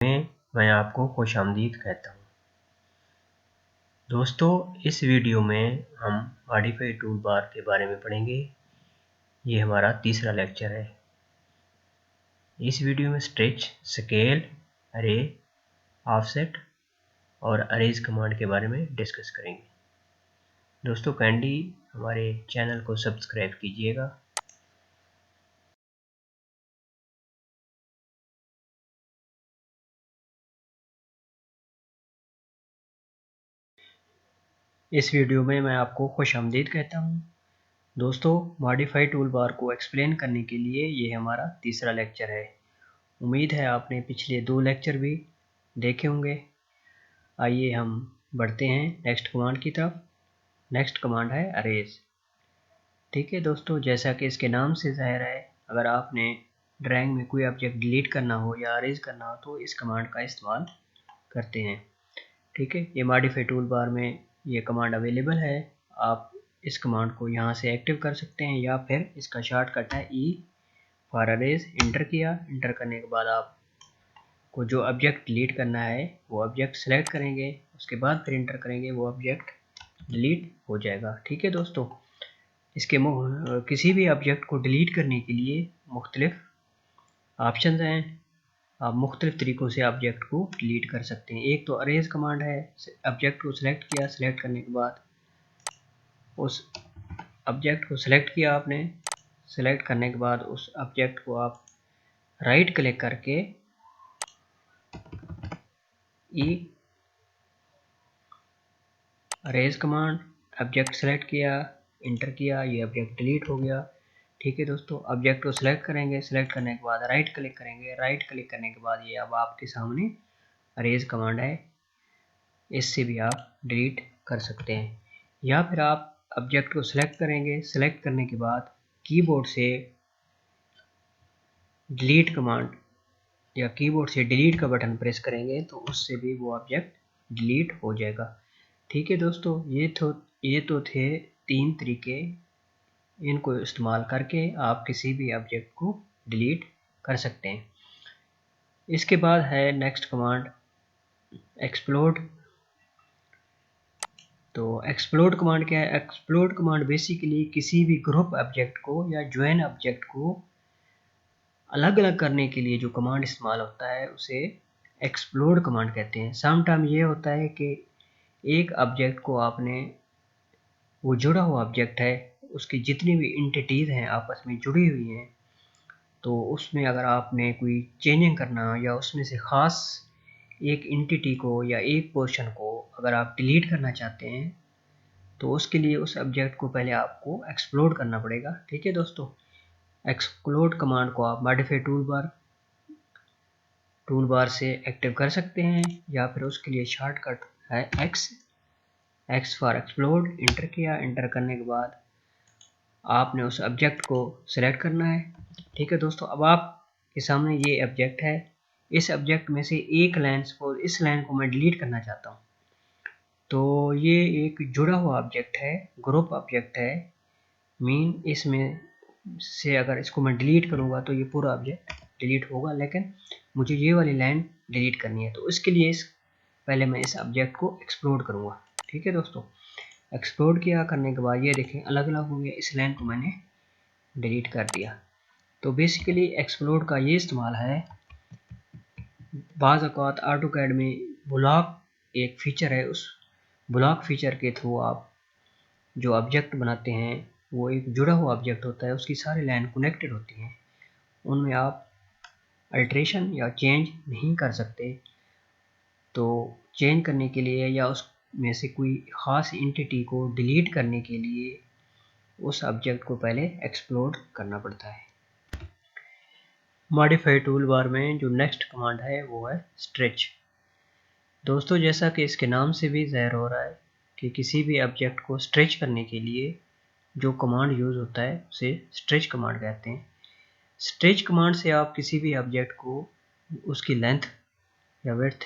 में मैं आपको खुशामदीद कहता हूँ। दोस्तों, इस वीडियो में हम मॉडिफाई टूल बार के बारे में पढ़ेंगे। ये हमारा तीसरा लेक्चर है। इस वीडियो में स्ट्रेच, स्केल, अरे, ऑफसेट और अरेज कमांड के बारे में डिस्कस करेंगे। दोस्तों, काइंडली हमारे चैनल को सब्सक्राइब कीजिएगा। इस वीडियो में मैं आपको खुशामदीद कहता हूँ। दोस्तों, मॉडिफाई टूल बार को एक्सप्लेन करने के लिए ये हमारा तीसरा लेक्चर है। उम्मीद है आपने पिछले 2 लेक्चर भी देखे होंगे। आइए हम बढ़ते हैं नेक्स्ट कमांड की तरफ। नेक्स्ट कमांड है अरेज। ठीक है दोस्तों, जैसा कि इसके नाम से ज़ाहिर है, अगर आपने ड्राइंग में कोई ऑब्जेक्ट डिलीट करना हो या अरेज करना हो तो इस कमांड का इस्तेमाल करते हैं। ठीक है, ये मॉडिफाई टूल बार में ये कमांड अवेलेबल है। आप इस कमांड को यहाँ से एक्टिव कर सकते हैं या फिर इसका शॉर्टकट है ई फॉर अरेज। इंटर किया, इंटर करने के बाद आप को जो ऑब्जेक्ट डिलीट करना है वो ऑब्जेक्ट सेलेक्ट करेंगे, उसके बाद फिर इंटर करेंगे, वो ऑब्जेक्ट डिलीट हो जाएगा। ठीक है दोस्तों, इसके किसी भी ऑब्जेक्ट को डिलीट करने के लिए मुख्तलिफ ऑप्शन हैं। आप मुख्तलिफ तरीक़ों से ऑब्जेक्ट को डिलीट कर सकते हैं। एक तो अरेज कमांड है। ऑब्जेक्ट को सिलेक्ट किया, सिलेक्ट करने के बाद उस ऑब्जेक्ट को सिलेक्ट किया आपने, सिलेक्ट करने के बाद उस ऑब्जेक्ट को आप राइट क्लिक करके ई अरेज कमांड, ऑब्जेक्ट सेलेक्ट किया, इंटर किया, ये ऑब्जेक्ट डिलीट हो गया। ठीक है दोस्तों, ऑब्जेक्ट को सिलेक्ट करेंगे, सिलेक्ट करने के बाद राइट क्लिक करेंगे, राइट क्लिक करने के बाद ये अब आपके सामने अरेज कमांड है। इससे भी आप डिलीट कर सकते हैं। या फिर आप ऑब्जेक्ट को सिलेक्ट करेंगे, सिलेक्ट करने के बाद कीबोर्ड से डिलीट कमांड या कीबोर्ड से डिलीट का बटन प्रेस करेंगे तो उससे भी वो ऑब्जेक्ट डिलीट हो जाएगा। ठीक है दोस्तों, ये तो थे 3 तरीके। इनको इस्तेमाल करके आप किसी भी ऑब्जेक्ट को डिलीट कर सकते हैं। इसके बाद है नेक्स्ट कमांड एक्सप्लोड। तो एक्सप्लोड कमांड क्या है? एक्सप्लोड कमांड बेसिकली किसी भी ग्रुप ऑब्जेक्ट को या ज्वाइन ऑब्जेक्ट को अलग अलग करने के लिए जो कमांड इस्तेमाल होता है उसे एक्सप्लोड कमांड कहते हैं। सम टाइम ये होता है कि एक ऑब्जेक्ट को आपने, वो जुड़ा हुआ ऑब्जेक्ट है, उसकी जितनी भी एंटिटीज़ हैं आपस में जुड़ी हुई हैं, तो उसमें अगर आपने कोई चेंजिंग करना या उसमें से ख़ास एक एंटिटी को या एक पोर्शन को अगर आप डिलीट करना चाहते हैं तो उसके लिए उस ऑब्जेक्ट को पहले आपको एक्सप्लोड करना पड़ेगा। ठीक है दोस्तों, एक्सप्लोड कमांड को आप मॉडिफाई टूल बार से एक्टिव कर सकते हैं या फिर उसके लिए शॉर्टकट है एक्स फॉर एक्सप्लोड। इंटर किया, इंटर करने के बाद आपने उस ऑब्जेक्ट को सिलेक्ट करना है। ठीक है दोस्तों, अब आपके सामने ये ऑब्जेक्ट है। इस ऑब्जेक्ट में से एक लाइन, सपोज इस लाइन को मैं डिलीट करना चाहता हूँ, तो ये एक जुड़ा हुआ ऑब्जेक्ट है, ग्रुप ऑब्जेक्ट है। मीन इसमें से अगर इसको मैं डिलीट करूँगा तो ये पूरा ऑब्जेक्ट डिलीट होगा, लेकिन मुझे ये वाली लाइन डिलीट करनी है। तो इसके लिए पहले मैं इस ऑब्जेक्ट को एक्सप्लोड करूँगा। ठीक है दोस्तों, एक्सप्लोड किया, करने के बाद ये देखें अलग अलग हो गया, इस लाइन को मैंने डिलीट कर दिया। तो बेसिकली एक्सप्लोड का ये इस्तेमाल है। बाज़ औक़ात ऑटोकैड में ब्लॉक एक फ़ीचर है, उस ब्लॉक फ़ीचर के थ्रू आप जो ऑब्जेक्ट बनाते हैं वो एक जुड़ा हुआ ऑब्जेक्ट होता है, उसकी सारी लाइन कनेक्टेड होती हैं, उनमें आप अल्ट्रेशन या चेंज नहीं कर सकते। तो चेंज करने के लिए या उसमें से कोई ख़ास एंटिटी को डिलीट करने के लिए उस ऑब्जेक्ट को पहले एक्सप्लोड करना पड़ता है। मॉडिफाई टूल बार में जो नेक्स्ट कमांड है वो है स्ट्रेच। दोस्तों, जैसा कि इसके नाम से भी ज़ाहिर हो रहा है कि किसी भी ऑब्जेक्ट को स्ट्रेच करने के लिए जो कमांड यूज़ होता है उसे स्ट्रेच कमांड कहते हैं। स्ट्रेच कमांड से आप किसी भी ऑब्जेक्ट को उसकी लेंथ या विड्थ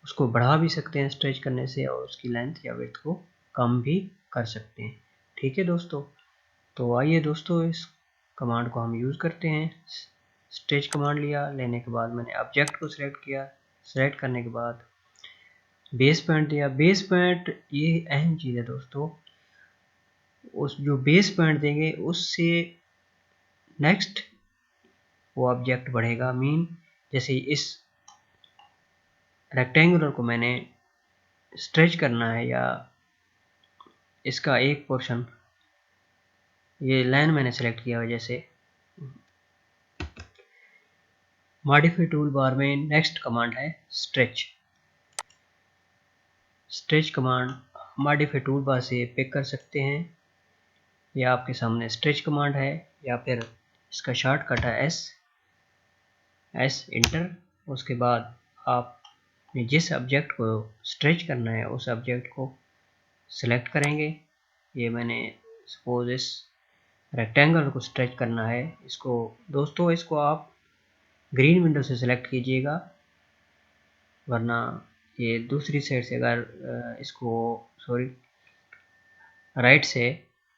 उसको बढ़ा भी सकते हैं स्ट्रेच करने से, और उसकी लेंथ या विड्थ को कम भी कर सकते हैं। ठीक है दोस्तों, तो आइए दोस्तों इस कमांड को हम यूज़ करते हैं। स्ट्रेच कमांड लिया, लेने के बाद मैंने ऑब्जेक्ट को सिलेक्ट किया, सिलेक्ट करने के बाद बेस पॉइंट दिया। बेस पॉइंट ये अहम चीज़ है दोस्तों, उस जो बेस पॉइंट देंगे उससे नेक्स्ट वो ऑब्जेक्ट बढ़ेगा। मीन जैसे इस रेक्टेंगुलर को मैंने स्ट्रेच करना है या इसका एक पोर्शन, ये लाइन मैंने सेलेक्ट किया है, जैसे मॉडिफाई टूल बार में नेक्स्ट कमांड है stretch. Stretch command modify tool bar से पिक कर सकते हैं, या आपके सामने स्ट्रेच कमांड है, या फिर इसका शॉर्टकट है एस इंटर। उसके बाद आपने जिस ऑब्जेक्ट को स्ट्रेच करना है उस ऑब्जेक्ट को सिलेक्ट करेंगे। ये मैंने सपोज इस रेक्टेंगल को स्ट्रेच करना है, इसको दोस्तों इसको आप ग्रीन विंडो से सिलेक्ट कीजिएगा, वरना ये दूसरी साइड से अगर इसको सॉरी राइट से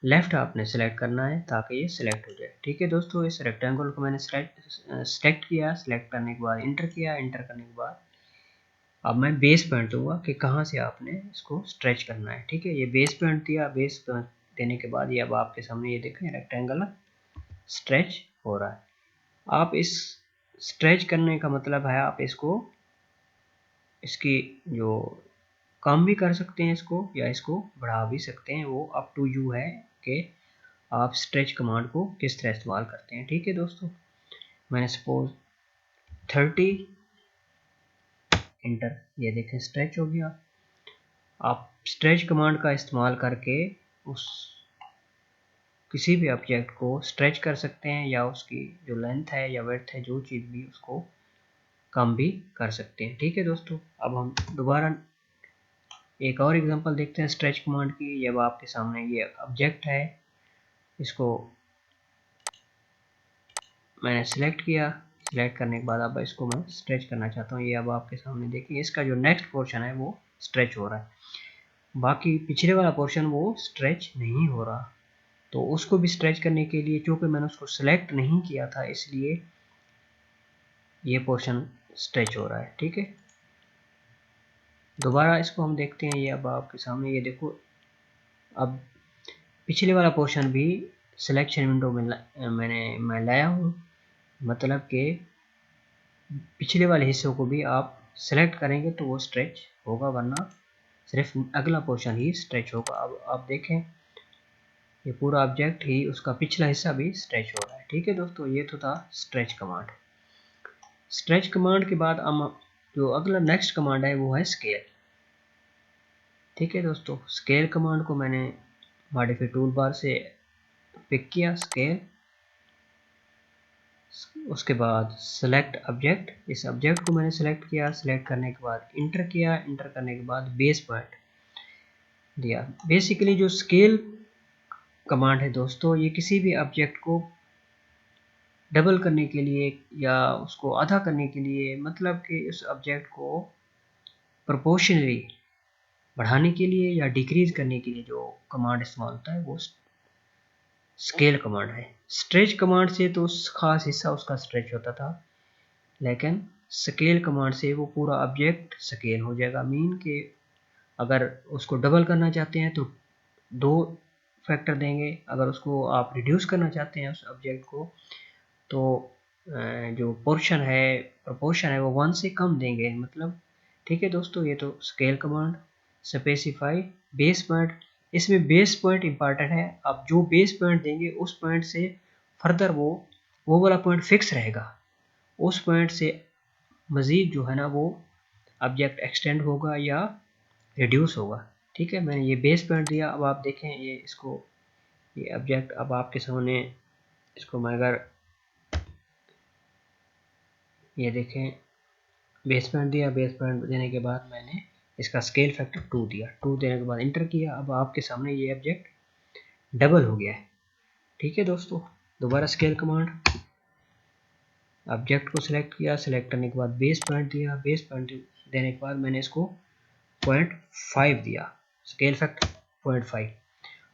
लेफ्ट आपने सेलेक्ट करना है ताकि ये सिलेक्ट हो जाए। ठीक है दोस्तों, इस रेक्टेंगल को मैंने सेलेक्ट किया, सेलेक्ट करने के बाद इंटर किया, इंटर करने के बाद अब मैं बेस पॉइंट दूंगा कि कहाँ से आपने इसको स्ट्रेच करना है। ठीक है, ये बेस पॉइंट दिया, बेस पॉइंट देने के बाद ये अब आपके सामने ये देखें रेक्टेंगल स्ट्रेच हो रहा है। आप इस स्ट्रेच करने का मतलब है आप इसको इसकी जो कम भी कर सकते हैं इसको, या इसको बढ़ा भी सकते हैं, वो अप टू यू है कि आप स्ट्रेच कमांड को किस तरह इस्तेमाल करते हैं। ठीक है दोस्तों, मैंने सपोज 30 इंटर, ये देखें स्ट्रेच हो गया। आप स्ट्रेच कमांड का इस्तेमाल करके उस किसी भी ऑब्जेक्ट को स्ट्रेच कर सकते हैं, या उसकी जो लेंथ है या विड्थ है जो चीज़ भी उसको कम भी कर सकते हैं। ठीक है दोस्तों, अब हम दोबारा एक और एग्जांपल देखते हैं स्ट्रेच कमांड की। जब आपके सामने ये ऑब्जेक्ट है, इसको मैंने सिलेक्ट किया, सिलेक्ट करने के बाद अब इसको मैं स्ट्रेच करना चाहता हूँ। ये अब आपके सामने देखिए इसका जो नेक्स्ट पोर्शन है वो स्ट्रेच हो रहा है, बाकी पिछले वाला पोर्शन वो स्ट्रेच नहीं हो रहा। तो उसको भी स्ट्रेच करने के लिए, चूँकि मैंने उसको सिलेक्ट नहीं किया था, इसलिए ये पोर्शन स्ट्रेच हो रहा है। ठीक है, दोबारा इसको हम देखते हैं। ये अब आपके सामने ये देखो, अब पिछले वाला पोर्शन भी सिलेक्शन विंडो में मैं लाया हूँ, मतलब कि पिछले वाले हिस्सों को भी आप सेलेक्ट करेंगे तो वो स्ट्रेच होगा, वरना सिर्फ अगला पोर्शन ही स्ट्रेच होगा। अब आप देखें ये पूरा ऑब्जेक्ट ही उसका पिछला हिस्सा भी स्ट्रेच हो रहा है। ठीक है दोस्तों, ये तो था स्ट्रेच कमांड। स्ट्रेच कमांड के बाद हम जो अगला नेक्स्ट कमांड है वो है स्केल। ठीक है दोस्तों, स्केल कमांड को मैंने मॉडिफाई टूल बार से पिक किया स्केल, उसके बाद सेलेक्ट ऑब्जेक्ट, इस ऑब्जेक्ट को मैंने सेलेक्ट किया, सेलेक्ट करने के बाद इंटर किया, इंटर करने के बाद बेस पॉइंट दिया। बेसिकली जो स्केल कमांड है दोस्तों, ये किसी भी ऑब्जेक्ट को डबल करने के लिए या उसको आधा करने के लिए, मतलब कि उस ऑब्जेक्ट को प्रोपोर्शनली बढ़ाने के लिए या डिक्रीज करने के लिए जो कमांड इस्तेमाल होता है वो स्केल कमांड है। स्ट्रेच कमांड से तो उस खास हिस्सा उसका स्ट्रेच होता था, लेकिन स्केल कमांड से वो पूरा ऑब्जेक्ट स्केल हो जाएगा। मीन के अगर उसको डबल करना चाहते हैं तो 2 फैक्टर देंगे, अगर उसको आप रिड्यूस करना चाहते हैं उस ऑब्जेक्ट को तो जो पोर्शन है प्रोपोर्शन है वो 1 से कम देंगे, मतलब। ठीक है दोस्तों, ये तो scale command. Specify base point, इसमें बेस पॉइंट इंपॉर्टेंट है। आप जो बेस पॉइंट देंगे उस पॉइंट से फर्दर वो वाला पॉइंट फिक्स रहेगा, उस पॉइंट से मज़ीद जो है ना वो ऑब्जेक्ट एक्सटेंड होगा या रिड्यूस होगा। ठीक है, मैंने ये बेस पॉइंट दिया। अब आप देखें ये इसको, ये ऑब्जेक्ट अब आपके सामने, इसको मैं अगर ये देखें बेस पॉइंट दिया, बेस पॉइंट देने के बाद मैंने इसका स्केल फैक्टर 2 दिया, 2 देने के बाद इंटर किया। अब आपके सामने ये ऑब्जेक्ट डबल हो गया है। ठीक है दोस्तों, दोबारा स्केल कमांड, ऑब्जेक्ट को सिलेक्ट किया, सिलेक्ट करने के बाद बेस पॉइंट दिया, बेस पॉइंट देने के बाद मैंने इसको 0.5 दिया, स्केल फैक्टर 0.5।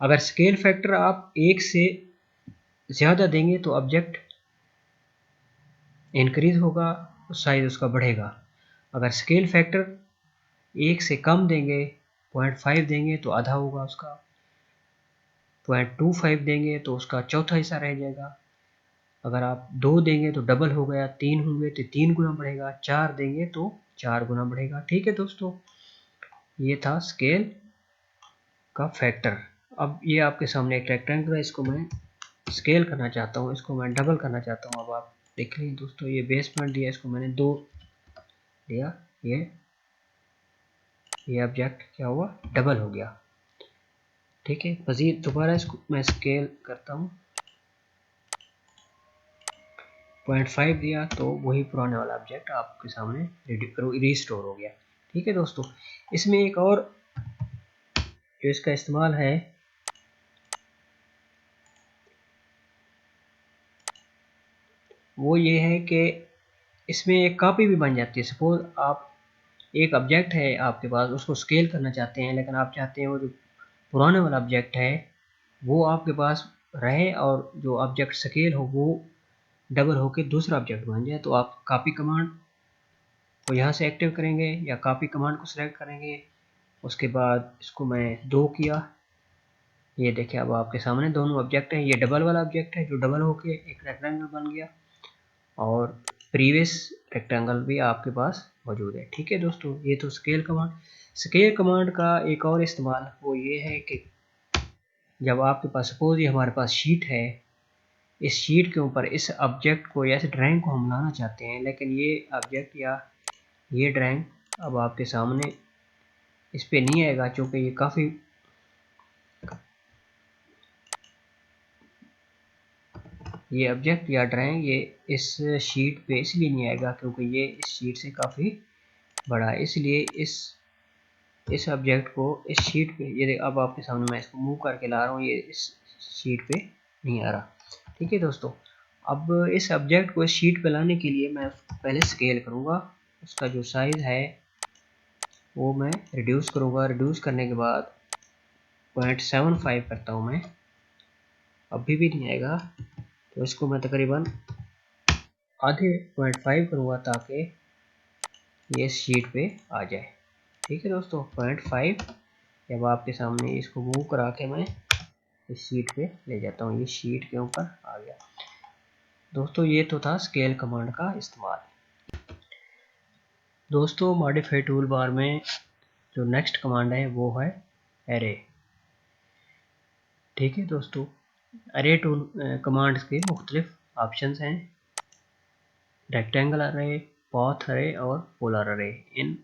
अगर स्केल फैक्टर आप 1 से ज़्यादा देंगे तो ऑब्जेक्ट इंक्रीज होगा तो साइज उसका बढ़ेगा। अगर स्केल फैक्टर 1 से कम देंगे, 0.5 देंगे तो आधा होगा उसका, 0.25 देंगे तो उसका चौथा हिस्सा रह जाएगा। अगर आप 2 देंगे तो डबल हो गया, 3 होंगे तो 3 गुना बढ़ेगा, 4 देंगे तो 4 गुना बढ़ेगा। ठीक है दोस्तों, ये था स्केल का फैक्टर। अब ये आपके सामने एक रेक्टेंगल है, इसको मैं स्केल करना चाहता हूँ, इसको मैं डबल करना चाहता हूँ। अब आप देख लीजिए दोस्तों, ये बेस पॉइंट दिया, इसको मैंने 2 दिया, ये ऑब्जेक्ट क्या हुआ, डबल हो गया। ठीक है, मजीद दोबारा इसको मैं स्केल करता हूँ, 0.5 दिया तो वही पुराने वाला ऑब्जेक्ट आपके सामने रिस्टोर हो गया। ठीक है दोस्तों, इसमें एक और जो इसका इस्तेमाल है वो ये है कि इसमें एक कॉपी भी बन जाती है। सपोज आप एक ऑब्जेक्ट है आपके पास, उसको स्केल करना चाहते हैं, लेकिन आप चाहते हैं वो जो पुराने वाला ऑब्जेक्ट है वो आपके पास रहे और जो ऑब्जेक्ट स्केल हो वो डबल होकर दूसरा ऑब्जेक्ट बन जाए। तो आप कॉपी कमांड को यहाँ से एक्टिव करेंगे या कॉपी कमांड को सिलेक्ट करेंगे। उसके बाद इसको मैं 2 किया, ये देखिए अब आपके सामने दोनों ऑब्जेक्ट हैं। ये डबल वाला ऑब्जेक्ट है जो डबल होके एक रेक्टेंगल बन गया और प्रीवियस रेक्टेंगल भी आपके पास मौजूद है। ठीक है दोस्तों, ये तो स्केल कमांड। स्केल कमांड का एक और इस्तेमाल वो ये है कि जब आपके पास सपोज ये हमारे पास शीट है, इस शीट के ऊपर इस ऑब्जेक्ट को या इस ड्राइंग को हम लाना चाहते हैं, लेकिन ये ऑब्जेक्ट या ये ड्राइंग अब आपके सामने इस पे नहीं आएगा, क्योंकि ये काफ़ी ये ऑब्जेक्ट या ड्राइंग ये इस शीट पे इसलिए नहीं आएगा क्योंकि ये इस शीट से काफ़ी बड़ा है, इसलिए इस ऑब्जेक्ट को इस शीट पे, ये अब आपके सामने मैं इसको मूव करके ला रहा हूँ, ये इस शीट पे नहीं आ रहा। ठीक है दोस्तों, अब इस ऑब्जेक्ट को इस शीट पे लाने के लिए मैं उसको पहले स्केल करूँगा, उसका जो साइज़ है वो मैं रिड्यूस करूँगा। रिड्यूस करने के बाद 0.75 करता हूँ मैं, अभी भी नहीं आएगा तो इसको मैं तकरीबन आधे 0.5 करूँगा ताकि ये शीट पे आ जाए। ठीक है दोस्तों, 0.5 जब आपके सामने इसको मूव करा के मैं इस शीट पे ले जाता हूँ, ये शीट के ऊपर आ गया। दोस्तों ये तो था स्केल कमांड का इस्तेमाल। दोस्तों मॉडिफाई टूल बार में जो नेक्स्ट कमांड है वो है एरे। ठीक है दोस्तों, एरे टूल कमांड्स के मुख्तलिफ ऑप्शंस हैं, रेक्टेंगल अरे, पाथ अरे और पोलर अरे। इन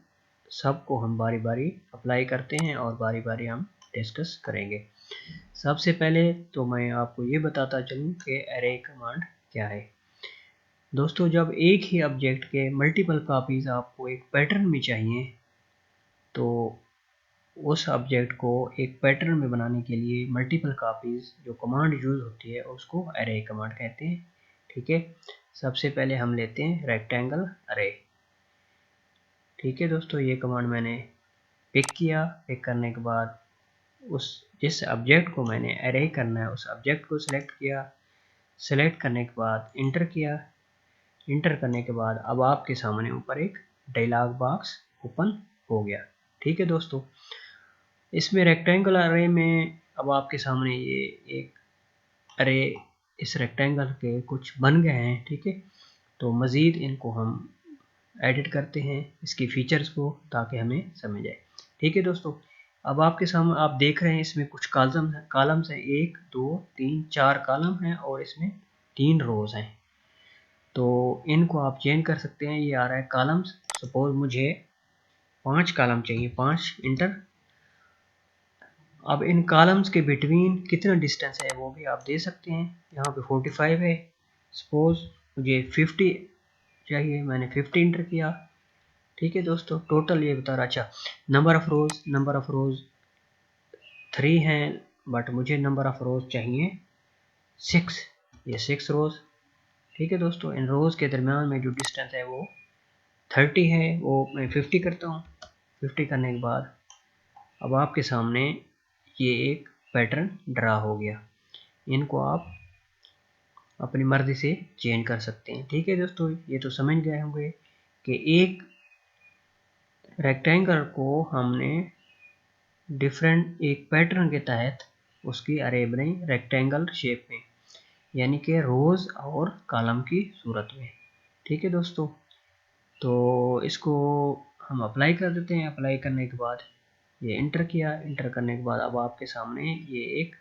सब को हम बारी बारी अप्लाई करते हैं और बारी बारी हम डिस्कस करेंगे। सबसे पहले तो मैं आपको ये बताता चलूँ कि एरे कमांड क्या है। दोस्तों जब एक ही ऑब्जेक्ट के मल्टीपल कॉपीज़ आपको एक पैटर्न में चाहिए तो उस ऑब्जेक्ट को एक पैटर्न में बनाने के लिए मल्टीपल कॉपीज़ जो कमांड यूज़ होती है उसको एरे कमांड कहते हैं। ठीक है, सबसे पहले हम लेते हैं रेक्टेंगल अरे। ठीक है दोस्तों, ये कमांड मैंने पिक किया, पिक करने के बाद उस जिस ऑब्जेक्ट को मैंने एरे करना है उस ऑब्जेक्ट को सिलेक्ट किया, सिलेक्ट करने के बाद इंटर किया, इंटर करने के बाद अब आपके सामने ऊपर एक डायलॉग बॉक्स ओपन हो गया। ठीक है दोस्तों, इसमें रेक्टेंगल अरे में अब आपके सामने ये एक अरे इस रेक्टेंगल के कुछ बन गए हैं। ठीक है, तो मज़ीद इनको हम एडिट करते हैं इसकी फीचर्स को ताकि हमें समझ आए। ठीक है दोस्तों, अब आपके सामने आप देख रहे हैं इसमें कुछ कॉलम्स हैं, 1 2 3 4 कॉलम हैं और इसमें 3 रोज़ हैं। तो इनको आप चेंज कर सकते हैं। ये आ रहा है कॉलम्स, सपोज मुझे 5 कॉलम चाहिए, 5 इंटर। अब इन कॉलम्स के बिटवीन कितना डिस्टेंस है वो भी आप दे सकते हैं। यहाँ पे 45 है, सपोज मुझे 50 चाहिए, मैंने 50 इंटर किया। ठीक है दोस्तों, टोटल ये बता रहा। अच्छा, नंबर ऑफ रोज 3 हैं बट मुझे नंबर ऑफ रोज चाहिए 6, ये 6 रोज। ठीक है दोस्तों, इन रोज के दरम्यान में जो डिस्टेंस है वो 30 है, वो मैं 50 करता हूँ। 50 करने के बाद अब आपके सामने ये एक पैटर्न ड्रा हो गया। इनको आप अपनी मर्जी से चेंज कर सकते हैं। ठीक है दोस्तों, ये तो समझ गए होंगे कि एक रेक्टेंगल को हमने डिफरेंट एक पैटर्न के तहत उसकी अरे बनाई रेक्टेंगल शेप में, यानी कि रोज और कॉलम की सूरत में। ठीक है दोस्तों, तो इसको हम अप्लाई कर देते हैं। अप्लाई करने के बाद ये इंटर किया, इंटर करने के बाद अब आपके सामने ये एक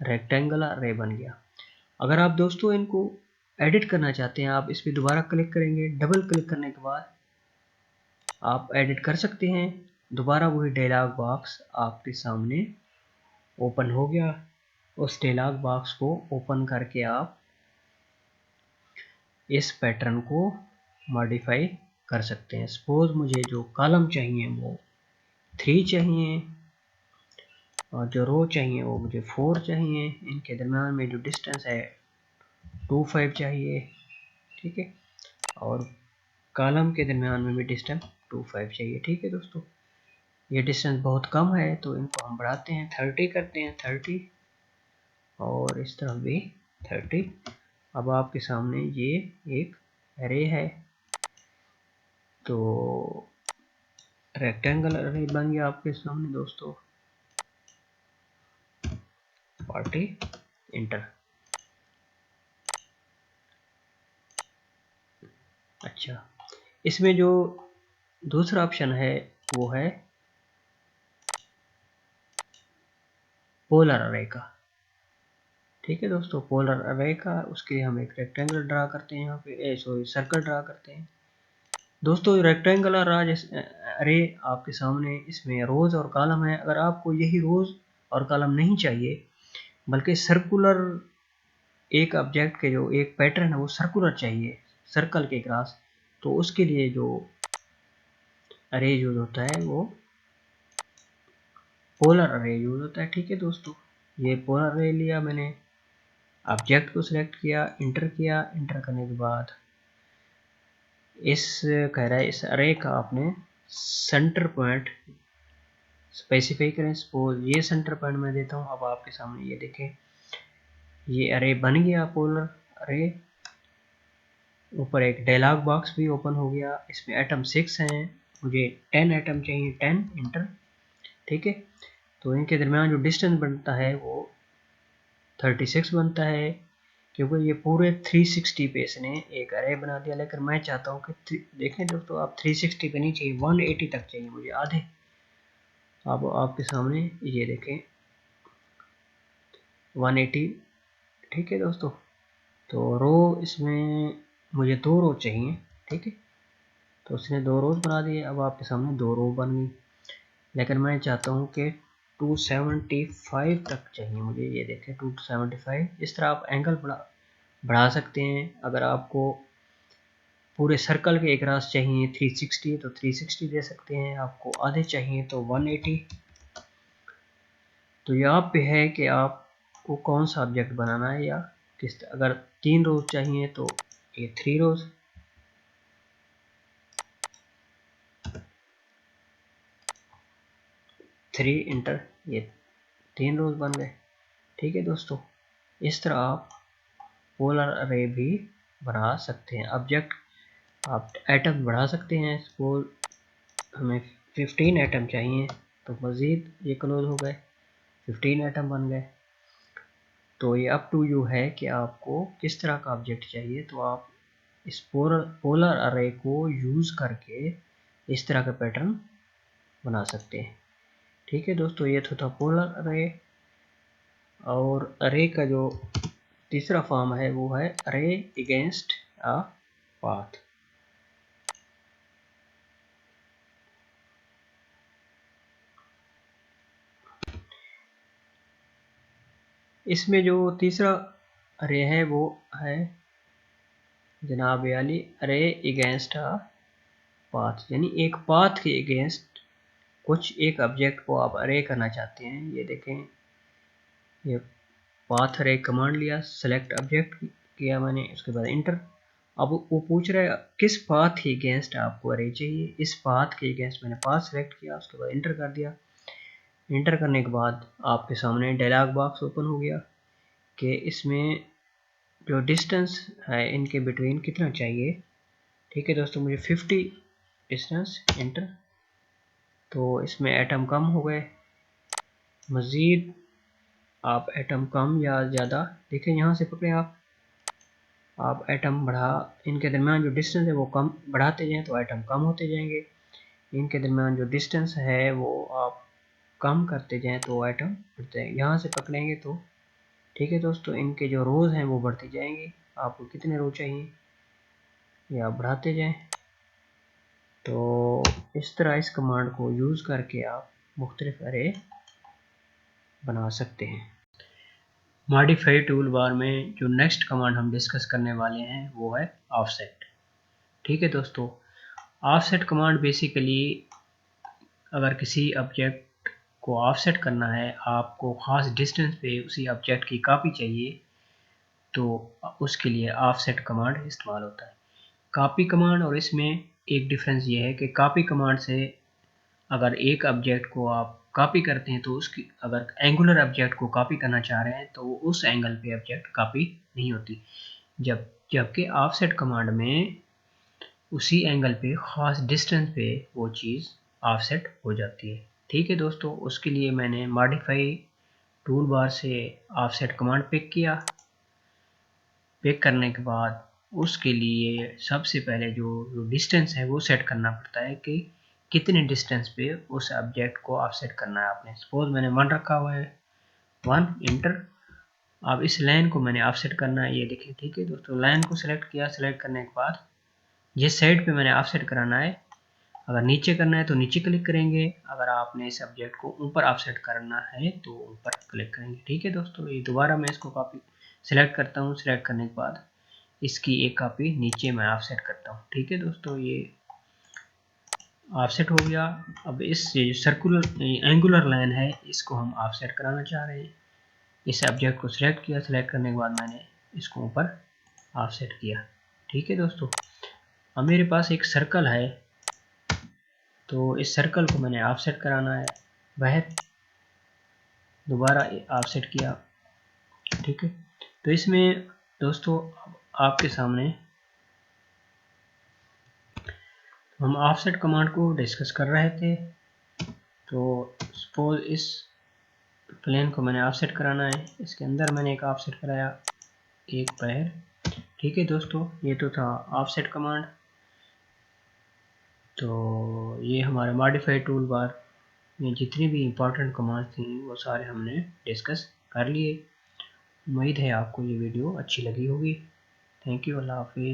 रेक्टेंगल अरे बन गया। अगर आप दोस्तों इनको एडिट करना चाहते हैं, आप इस पर दोबारा क्लिक करेंगे, डबल क्लिक करने के बाद आप एडिट कर सकते हैं। दोबारा वही डायलॉग बॉक्स आपके सामने ओपन हो गया। उस डायलॉग बॉक्स को ओपन करके आप इस पैटर्न को मॉडिफाई कर सकते हैं। सपोज मुझे जो कॉलम चाहिए वो 3 चाहिए और जो रो चाहिए वो मुझे 4 चाहिए। इनके दरम्यान में जो डिस्टेंस है 2-5 चाहिए। ठीक है, और कॉलम के दरम्यान में भी डिस्टेंस 2-5 चाहिए। ठीक है दोस्तों, ये डिस्टेंस बहुत कम है तो इनको हम बढ़ाते हैं, 30 करते हैं, 30, और इस तरफ भी 30। अब आपके सामने ये एक एरे है, तो रेक्टेंगल एरे बन गया आपके सामने दोस्तों। Party inter. अच्छा, इसमें जो दूसरा ऑप्शन है वो है पोलर अरे का। ठीक है दोस्तों, पोलर अरे का, उसके हम एक रेक्टेंगल ड्रा करते हैं यहाँ पे, सॉरी सर्कल ड्रा करते हैं। दोस्तों रेक्टेंगल अरे आपके सामने, इसमें रोज और कॉलम है। अगर आपको यही रोज और कॉलम नहीं चाहिए बल्कि सर्कुलर एक ऑब्जेक्ट के जो एक पैटर्न है वो सर्कुलर चाहिए, सर्कल के क्रॉस, तो उसके लिए जो अरे यूज होता है वो पोलर अरे यूज होता है। ठीक है दोस्तों, ये पोलर अरे लिया मैंने, ऑब्जेक्ट को सिलेक्ट किया, इंटर किया, इंटर करने के बाद इस कह रहा है इस अरे का आपने सेंटर पॉइंट स्पेसिफाई करें। सपोज ये सेंटर पॉइंट मैं देता हूँ। अब आपके सामने ये देखें, ये अरे बन गया पोलर अरे। ऊपर एक डायलॉग बॉक्स भी ओपन हो गया। इसमें एटम 6 हैं, मुझे 10 एटम चाहिए, 10, इंटर। ठीक है, तो इनके दरमियान जो डिस्टेंस बनता है वो 36 बनता है, क्योंकि ये पूरे 360 पे इसने एक अरे बना दिया। लेकिन मैं चाहता हूँ कि देखें दोस्तों, आप 360 पे नहीं चाहिए, 180 तक चाहिए मुझे, आधे। अब आपके सामने ये देखें 180। ठीक है दोस्तों, तो रो इसमें मुझे 2 रो चाहिए। ठीक है, तो उसने 2 रोज बना दिए। अब आपके सामने 2 रो बन गई, लेकिन मैं चाहता हूँ कि 275 तक चाहिए मुझे। ये देखें 275। इस तरह आप एंगल बढ़ा सकते हैं। अगर आपको पूरे सर्कल के एक रास चाहिए 360 तो 360 दे सकते हैं, आपको आधे चाहिए तो 180। तो ये आप पे है कि आपको कौन सा ऑब्जेक्ट बनाना है या किस। अगर 3 रोज चाहिए तो ये 3 रोज, 3 इंटर, ये 3 रोज बन गए। ठीक है दोस्तों, इस तरह आप पोलर अरे भी बना सकते हैं। ऑब्जेक्ट आप एटम बढ़ा सकते हैं। सपोज हमें 15 एटम चाहिए तो मज़ीद ये क्लोज हो गए, 15 एटम बन गए। तो ये अप टू यू है कि आपको किस तरह का ऑब्जेक्ट चाहिए। तो आप इस पोलर अरे को यूज़ करके इस तरह का पैटर्न बना सकते हैं। ठीक है दोस्तों, ये तो था पोलर अरे। और अरे का जो तीसरा फॉर्म है वो है अरे अगेंस्ट अ पाथ। इसमें जो तीसरा अरे है वो है जनाब याली अरे अगेंस्ट अ पाथ, यानी एक पाथ के अगेंस्ट कुछ एक ऑब्जेक्ट को आप अरे करना चाहते हैं। ये देखें, ये पाथ अरे कमांड लिया, सेलेक्ट ऑब्जेक्ट किया मैंने, उसके बाद इंटर। अब वो पूछ रहा है किस पाथ के अगेंस्ट आपको अरे चाहिए। इस पाथ के अगेंस्ट मैंने पाथ सेलेक्ट किया, उसके बाद इंटर कर दिया। इंटर करने के बाद आपके सामने डायलॉग बॉक्स ओपन हो गया कि इसमें जो डिस्टेंस है इनके बिटवीन कितना चाहिए। ठीक है दोस्तों, मुझे 50 डिस्टेंस इंटर, तो इसमें एटम कम हो गए। मज़ीद आप एटम कम या ज़्यादा देखें, यहाँ से पकड़े आप एटम बढ़ा, इनके दरमियान जो डिस्टेंस है वो कम बढ़ाते जाएं तो एटम कम होते जाएंगे। इनके दरमियान जो डिस्टेंस है वो आप कम करते जाएं तो एटम बढ़ते हैं। यहाँ से पकड़ेंगे तो ठीक है दोस्तों, इनके जो रोज़ हैं वो बढ़ती जाएंगी। आपको कितने रो चाहिए ये आप बढ़ाते जाएं। तो इस तरह इस कमांड को यूज़ करके आप मुख्तलिफ अरे बना सकते हैं। मॉडिफाई टूल बार में जो नेक्स्ट कमांड हम डिस्कस करने वाले हैं वो है ऑफसेट। ठीक है दोस्तों, ऑफसेट कमांड बेसिकली अगर किसी ऑब्जेक्ट को ऑफसेट करना है, आपको ख़ास डिस्टेंस पे उसी ऑब्जेक्ट की कॉपी चाहिए, तो उसके लिए ऑफसेट कमांड इस्तेमाल होता है। कॉपी कमांड और इसमें एक डिफरेंस ये है कि कॉपी कमांड से अगर एक ऑब्जेक्ट को आप कॉपी करते हैं तो उसकी अगर एंगुलर ऑब्जेक्ट को कॉपी करना चाह रहे हैं तो उस एंगल पे ऑब्जेक्ट कॉपी नहीं होती, जबकि ऑफसेट कमांड में उसी एंगल पे ख़ास डिस्टेंस पे वो चीज़ ऑफसेट हो जाती है। ठीक है दोस्तों, उसके लिए मैंने मॉडिफाई टूल बार से ऑफसेट कमांड पिक किया। पिक करने के बाद उसके लिए सबसे पहले जो डिस्टेंस है वो सेट करना पड़ता है कि कितने डिस्टेंस पे उस ऑब्जेक्ट को ऑफसेट करना है आपने। सपोज मैंने 1 रखा हुआ है, 1 इंटर। अब इस लाइन को मैंने ऑफसेट करना है, ये देखिए। ठीक है दोस्तों, लाइन को सिलेक्ट किया। सिलेक्ट करने के बाद जिस साइड पे मैंने ऑफसेट कराना है, अगर नीचे करना है तो नीचे क्लिक करेंगे, अगर आपने इस ऑब्जेक्ट को ऊपर ऑफसेट करना है तो ऊपर क्लिक करेंगे। ठीक है दोस्तों, ये दोबारा मैं इसको कॉपी सिलेक्ट करता हूँ। सिलेक्ट करने के बाद इसकी एक कॉपी नीचे मैं ऑफसेट करता हूँ। ठीक है दोस्तों, ये ऑफसेट हो गया। अब इस सर्कुलर एंगुलर लाइन है इसको हम ऑफसेट कराना चाह रहे हैं। इस ऑब्जेक्ट को सिलेक्ट किया। सिलेक्ट करने के बाद मैंने इसको ऊपर ऑफसेट किया। ठीक है दोस्तों, अब मेरे पास एक सर्कल है, तो इस सर्कल को मैंने ऑफसेट कराना है, वह दोबारा ऑफसेट किया। ठीक है, तो इसमें दोस्तों आपके सामने हम ऑफसेट कमांड को डिस्कस कर रहे थे। तो सपोज इस प्लेन को मैंने ऑफसेट कराना है, इसके अंदर मैंने एक ऑफसेट कराया, एक पैर। ठीक है दोस्तों, ये तो था ऑफसेट कमांड। तो ये हमारे मॉडिफाई टूल बार में जितनी भी इंपॉर्टेंट कमांड थी वो सारे हमने डिस्कस कर लिए। उम्मीद है आपको ये वीडियो अच्छी लगी होगी। थैंक यू, अल्लाह हाफिज़।